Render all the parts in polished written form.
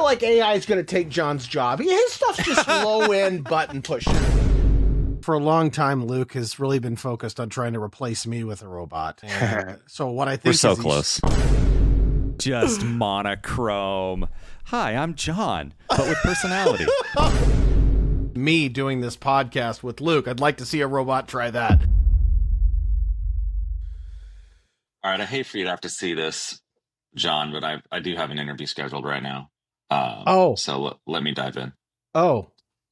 feel like AI is going to take John's job. His stuff's just low-end button pushing. For a long time, Luke has really been focused on trying to replace me with a robot. And so what I think we're so close. Just monochrome. Hi, I'm John, but with personality. Me doing this podcast with Luke. I'd like to see a robot try that. All right, I hate for you to have to see this, John, but I do have an interview scheduled right now. So let me dive in. Oh,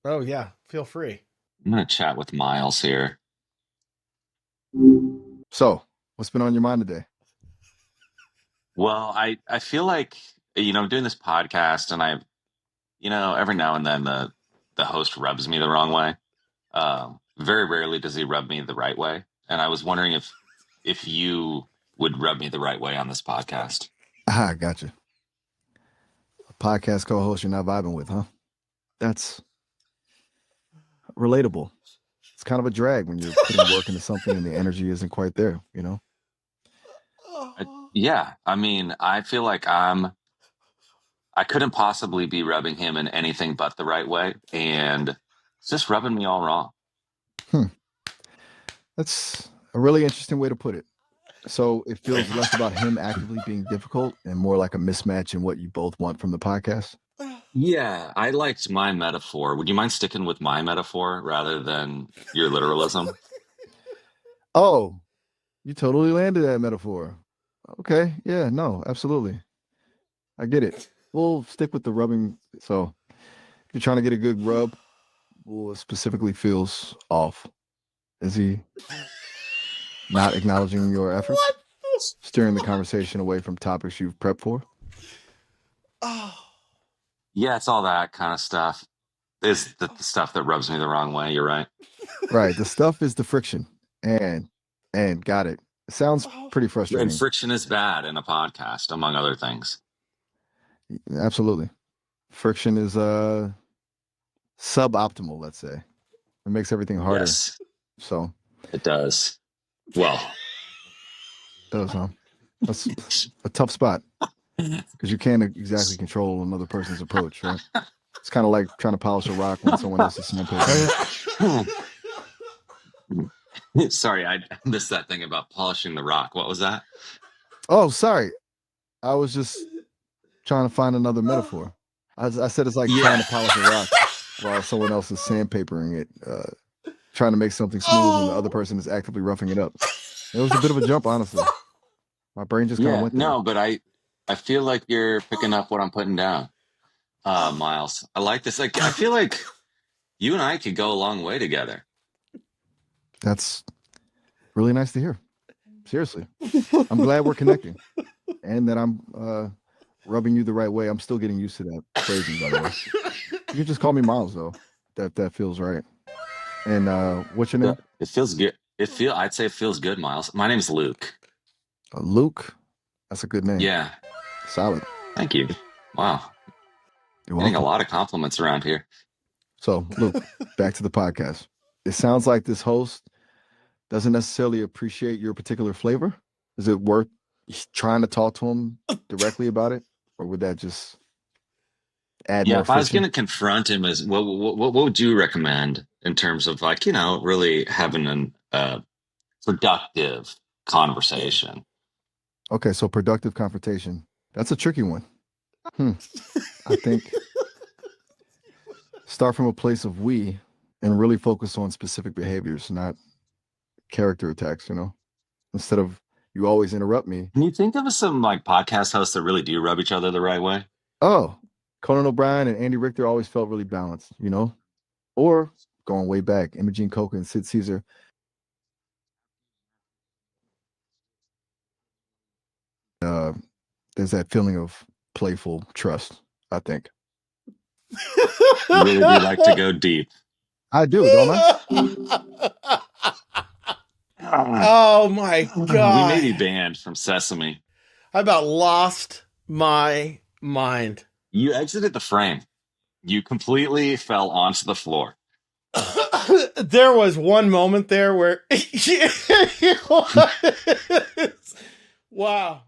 yeah. Feel free. I'm going to chat with Miles here. So, what's been on your mind today? Well, I feel like, I'm doing this podcast and every now and then the host rubs me the wrong way. Very rarely does he rub me the right way. And I was wondering if you would rub me the right way on this podcast. Ah, gotcha. A podcast co-host you're not vibing with, huh? That's relatable. It's kind of a drag when you're putting work into something and the energy isn't quite there, Yeah, I mean, I feel like I couldn't possibly be rubbing him in anything but the right way, and it's just rubbing me all wrong. That's a really interesting way to put it. So it feels less about him actively being difficult and more like a mismatch in what you both want from the podcast? Yeah, I liked my metaphor. Would you mind sticking with my metaphor rather than your literalism? Oh, you totally landed that metaphor. Okay, yeah, no, absolutely. I get it. We'll stick with the rubbing. So if you're trying to get a good rub, what specifically feels off? Is he not acknowledging your efforts? Steering the conversation away from topics you've prepped for? Yeah, it's all that kind of stuff. It's the stuff that rubs me the wrong way. You're right. Right. The stuff is the friction. And got it. It sounds pretty frustrating. And friction is bad in a podcast, among other things. Absolutely. Friction is suboptimal, let's say. It makes everything harder. Yes. So it does. Well, it does, huh? That's a tough spot because you can't exactly control another person's approach, right? It's kind of like trying to polish a rock when someone else is sandpaper. Sorry, I missed that thing about polishing the rock. What was that? Oh, sorry. I was just trying to find another metaphor. I said it's like trying to polish a rock while someone else is sandpapering it, trying to make something smooth and the other person is actively roughing it up. It was a bit of a jump, honestly. My brain just kind of went there. No, but I feel like you're picking up what I'm putting down, Miles. I like this. Like, I feel like you and I could go a long way together. That's really nice to hear. Seriously. I'm glad we're connecting and that I'm rubbing you the right way. I'm still getting used to that phrasing, by the way. You can just call me Miles, though. That feels right. And what's your name? It feels good. I'd say it feels good, Miles. My name's Luke. Luke? That's a good name. Yeah. Solid. Thank you. Wow. You're getting welcome. a lot of compliments around here. So, Luke, back to the podcast. It sounds like this host doesn't necessarily appreciate your particular flavor. Is it worth trying to talk to him directly about it? Or would that just add more if I was friction? going to confront him, what would you recommend in terms of really having a productive conversation? Okay, so productive confrontation. That's a tricky one. I think start from a place of we and really focus on specific behaviors, not character attacks, instead of you always interrupt me. Can you think of some podcast hosts that really do rub each other the right way? Oh, Conan O'Brien and Andy Richter always felt really balanced, or going way back, Imogene Coca and Sid Caesar. There's that feeling of playful trust, I think. You really do like to go deep. I do, don't I? Oh my God. We may be banned from Sesame. I about lost my mind. You exited the frame. You completely fell onto the floor. There was one moment there where wow.